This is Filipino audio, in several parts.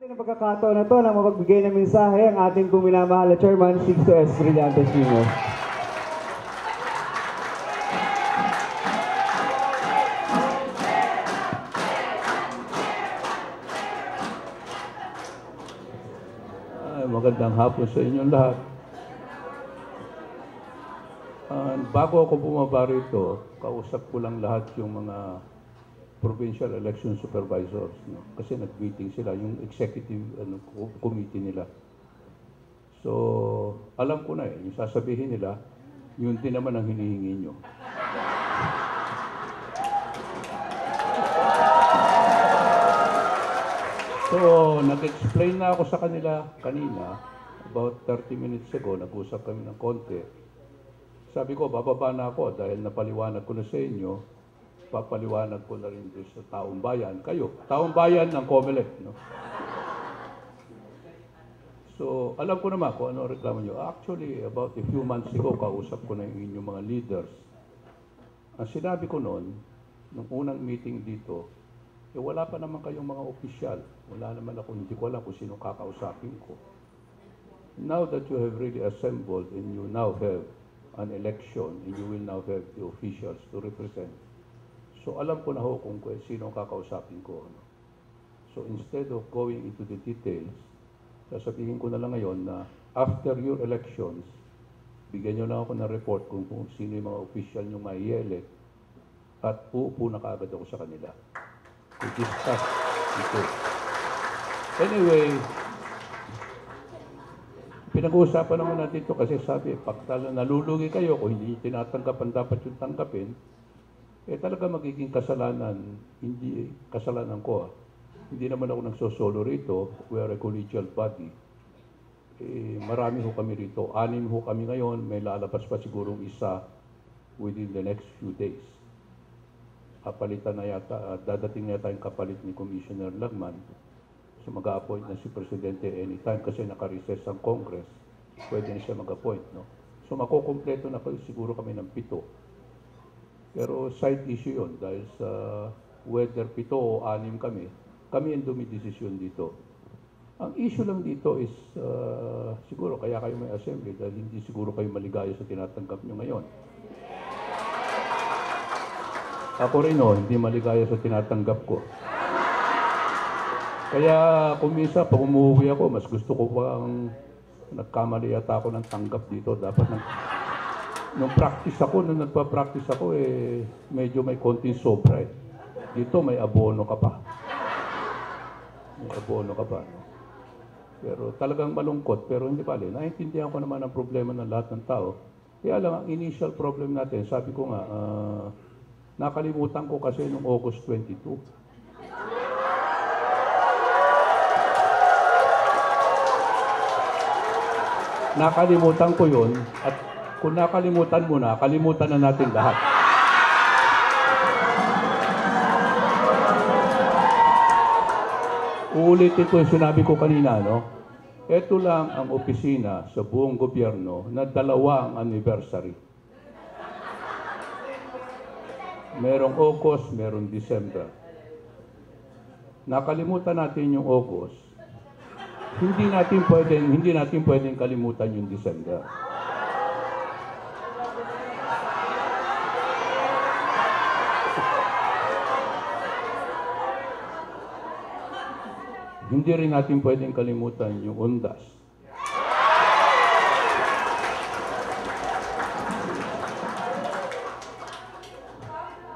Sa pagkakataon na to na mapagbigay ng mensahe ang ating minamahal na Chairman, Sixto S. Brillantes Jr. Magandang hapon sa inyong lahat. Bago ako bumaba rito, kausap ko lang lahat yung mga provincial election supervisors, no? Kasi nag-meeting sila, yung executive committee nila. So, alam ko na yung sasabihin nila, yun din naman ang hinihingi nyo. So, nag-explain na ako sa kanila kanina, about 30 minutes ago, nag-usap kami ng konti. Sabi ko, bababa na ako dahil napaliwanag ko na sa inyo, papaliwanag ko na rin doon sa taong bayan. Kayo, taong bayan ng COMELEC, no? So, alam ko naman kung ano reklamo nyo. Actually, about a few months ago, kausap ko na yung inyong mga leaders. Ang sinabi ko noon, nung unang meeting dito, wala pa naman kayong mga opisyal. Wala naman ako, hindi ko alam kung sino kakausapin ko. Now that you have really assembled and you now have an election and you will now have the officials to represent, so alam ko na ho kung sino kakausapin ko. Ano? So instead of going into the details, sasabihin ko na lang ngayon na after your elections, bigyan nyo lang ako ng report kung sino yung mga official nyo mai-elect at uupo na kaagad ako sa kanila. To discuss ito. Anyway, pinag-uusapan naman natin ito kasi sabi, pag nalulugi kayo kung hindi tinatanggap ang dapat yung tanggapin, talaga magiging kasalanan, hindi kasalanan ko. Hindi naman ako nagsosolo rito, we are a collegial body. Marami ho kami rito, 6 ho kami ngayon, may lalabas pa sigurong isa within the next few days. Kapalitan na yata, dadating na yata yung kapalit ni Commissioner Lagman. So mag-a-appoint na si Presidente anytime kasi naka-recess ang Congress, pwede na siya mag-appoint. No? So makukumpleto na kayo siguro kami ng 7. Pero side issue yun dahil sa whether 7 o 6 kami ang dumidesisyon dito. Ang issue lang dito is siguro kaya kayo may assembly dahil hindi siguro kayo maligaya sa tinatanggap nyo ngayon. Ako rin hindi maligaya sa tinatanggap ko. Kaya kung minsan pag umuwi ako, mas gusto ko pang nagkamali yata ako ng tanggap dito. Dapat nung nagpa-practice ako, medyo may konting sobra. Dito may abono ka pa. May abono ka pa. No? Pero talagang malungkot, pero hindi pala. Naiintindihan ko naman ang problema ng lahat ng tao. Kaya lang, ang initial problem natin, sabi ko nga, nakalimutan ko kasi noong August 22. Nakalimutan ko yun at kung nakalimutan mo na, kalimutan na natin lahat. Uulitin ko yung sinabi ko kanina, no? Ito lang ang opisina sa buong gobyerno na 2 ang anniversary. Merong August, merong December. Nakalimutan natin yung August. Hindi natin pwedeng kalimutan yung December. Hindi rin natin pwedeng kalimutan yung Undas.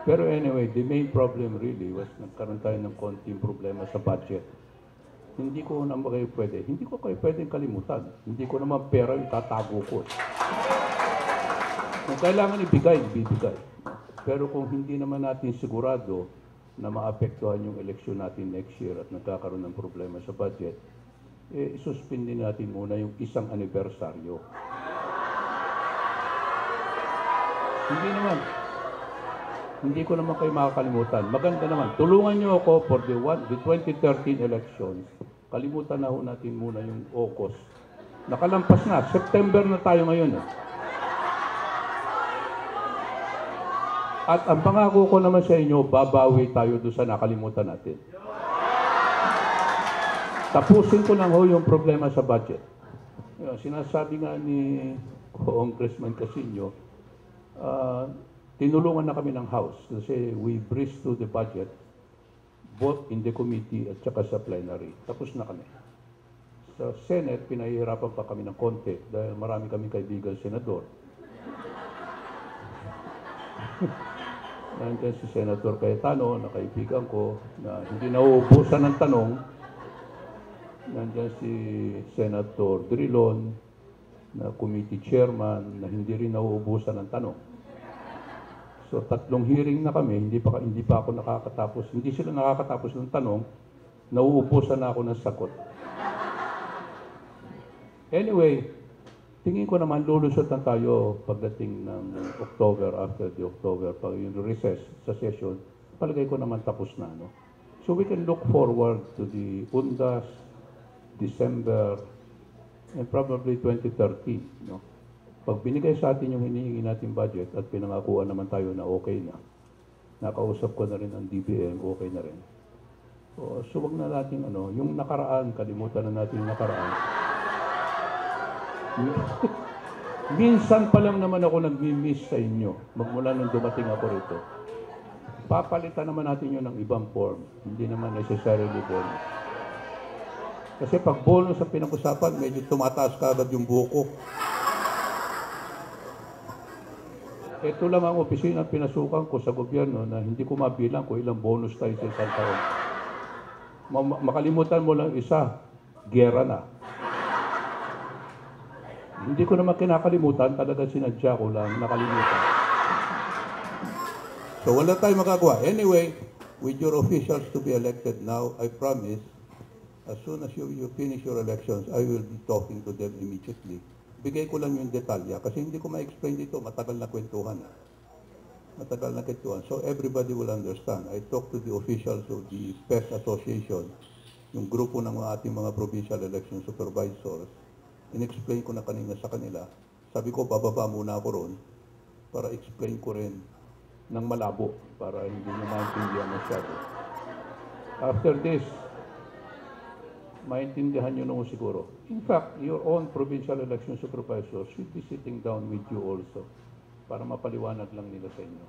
Pero anyway, the main problem really was nagkaroon tayo ng konting problema sa budget. Hindi ko kayo pwedeng kalimutan. Hindi ko naman pera yung tatago ko. Kung kailangan ibigay. Pero kung hindi naman natin sigurado na maapektuhan yung eleksyon natin next year at nagkakaroon ng problema sa budget, isuspindi natin muna yung isang anibersaryo. Hindi ko naman kayo makakalimutan. Maganda naman. Tulungan niyo ako for the 2013 elections. Kalimutan na ho natin muna yung August. Nakalampas na. September na tayo ngayon. At ang pangako ko naman sa inyo, babawi tayo doon sa nakalimutan natin. tapusin ko lang ho yung problema sa budget. Yun, sinasabi nga ni Congressman Casino, tinulungan na kami ng House kasi we breezed through the budget both in the committee at saka sa plenary. Tapos na kami. Sa Senate, pinahihirapan pa kami ng konti dahil marami kami kaibigan senador. Nandiyan si Senator Cayetano, na kaibigan ko, na hindi nauubusan ng tanong. Nandiyan si Senator Drilon, na committee chairman, na hindi rin nauubusan ng tanong. So 3 hearing na kami, hindi pa ako nakakatapos. Hindi sila nakakatapos ng tanong, nauubusan na ako ng sagot. Anyway, tingin ko naman lulusot na tayo pagdating ng October, after the October, pag yung recess sa session, palagay ko naman tapos na. No? So we can look forward to the UNDAS, December, and probably 2013. No? Pag binigay sa atin yung hinihingi natin budget at pinangakuan naman tayo na okay na, nakausap ko na rin ang DBM, okay na rin. So wag na natin, yung nakaraan, kalimutan na natin yung nakaraan. Minsan pa lang naman ako nag-miss sa inyo, magmula nung dumating ako rito. Papalitan naman natin yun ng ibang form, hindi naman necessarily bonus. Kasi pag bonus ang pinag-usapan, medyo tumataas ka agad yung buko. Ito lang ang opisina pinasukan ko sa gobyerno na hindi ko mabilang kung ilang bonus tayo sa isang taon. Makalimutan mo lang isa, gera na. Hindi ko naman kinakalimutan, talaga sinadya ko lang, nakalimutan. So wala tayong magagawa. Anyway, with your officials to be elected now, I promise, as soon as you finish your elections, I will be talking to them immediately. Bigay ko lang yung detalya kasi hindi ko ma-explain dito, matagal na kwentuhan. Matagal na kwentuhan. So everybody will understand. I talked to the officials of the PES Association, yung grupo ng ating mga provincial election supervisors. In-explain ko na kanina sa kanila. Sabi ko, bababa muna ako ron para explain ko rin ng malabo para hindi na maintindihan masyado. After this, maintindihan nyo naman siguro. In fact, your own provincial election supervisors should be sitting down with you also para mapaliwanag lang nila sa inyo.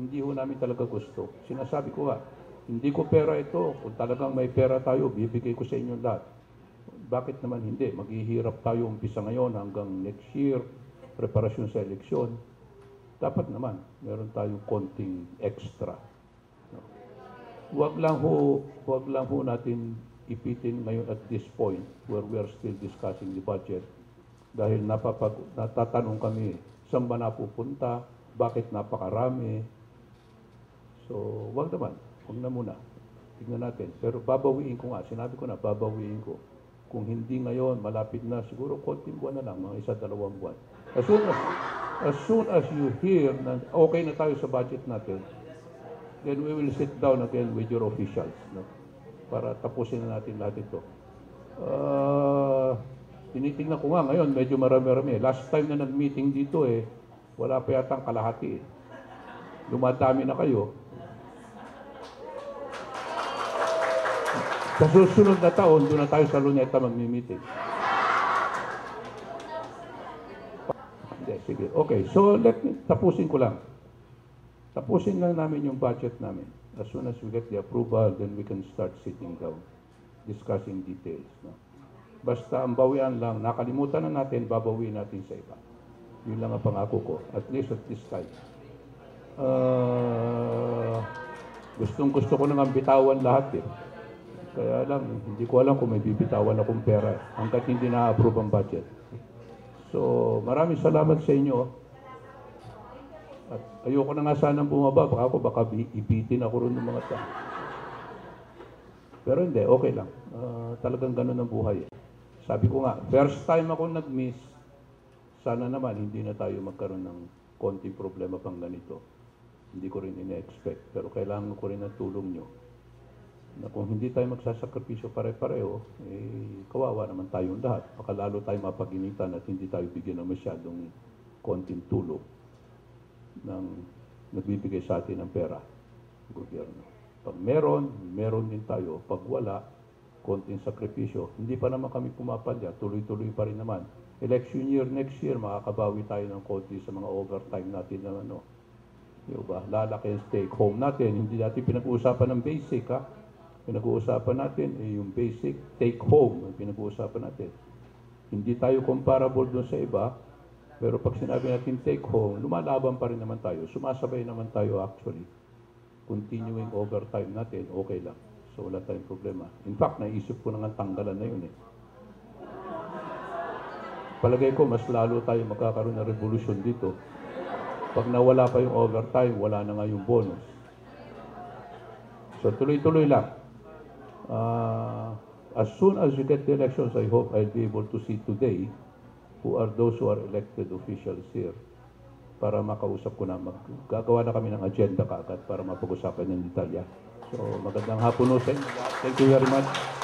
Hindi ho namin talaga gusto. Sinasabi ko nga, hindi ko pera ito. Kung talagang may pera tayo, bibigay ko sa inyo lahat. Bakit naman hindi? Maghihirap tayo umpisa ngayon hanggang next year, preparasyon sa eleksyon. Dapat naman, meron tayong konting extra. Huwag lang ho natin ipitin ngayon at this point where we are still discussing the budget dahil natatanong kami saan ba napupunta, bakit napakarami. So, wag na muna. Tignan natin. Pero babawiin ko nga, sinabi ko na, babawiin ko. Kung hindi ngayon, malapit na, siguro konting buwan na lang, mga 1-2 buwan. As soon as you hear na okay na tayo sa budget natin, then we will sit down again with your officials, no? Para tapusin na natin lahat ito. Tinitingnan ko nga ngayon, medyo marami-rami. Last time na nag-meeting dito wala pa yatang kalahati. Dumadami na kayo. Sa susunod na taon, doon na tayo sa Luneta mag-meeting. Hindi, sige. Okay, so tapusin ko lang. Tapusin lang namin yung budget namin. As soon as we get the approval, then we can start sitting down, discussing details. No? Basta ang bawian lang, nakalimutan na natin, babawiin natin sa iba. Yun lang ang pangako ko, at least at this time. Gustong-gusto ko nang bitawan lahat Kaya lang, hindi ko alam kung may bibitawan akong pera hanggat hindi na-approve ang budget. So, maraming salamat sa inyo. At ayoko na nga sanang bumaba, baka ibitin ako rin ng mga tao. Pero hindi, okay lang. Talagang ganun ang buhay. Sabi ko nga, first time ako nag-miss, sana naman hindi na tayo magkaroon ng konting problema pang ganito. Hindi ko rin ina-expect, pero kailangan ko rin ng tulong nyo. Na kung hindi tayo magsasakripisyo pare-pareho, kawawa naman tayong lahat. Baka lalo tayo mapaginitan at hindi tayo bigyan ng masyadong konting tulong ng nagbibigay sa atin ng pera, gobyerno. Pag meron din tayo. Pag wala, konting sakripisyo. Hindi pa naman kami pumapalya, tuloy-tuloy pa rin naman. Election year next year, makakabawi tayo ng konti sa mga overtime natin ng ano. Diba? Lalaki ang take home natin. Hindi natin pinag-uusapan ng basic, ha? Pinag-uusapan natin yung basic take home ang pinag-uusapan natin. Hindi tayo comparable doon sa iba, pero pag sinabi natin take home, lumalaban pa rin naman tayo. Sumasabay naman tayo actually. Continuing overtime natin, okay lang. So wala tayong problema. In fact, naisip ko na nga tanggalan na yun eh. Palagay ko, mas lalo tayo magkakaroon ng revolution dito. Pag nawala pa yung overtime, wala na nga yung bonus. So tuloy-tuloy lang. As soon as you get the elections, I hope I'll be able to see today who are those who are elected officials here para makausap ko na. Gagawa na kami ng agenda kaagad para mapag-usapan ng detalya. So magandang hapon po sa inyo. Thank you very much.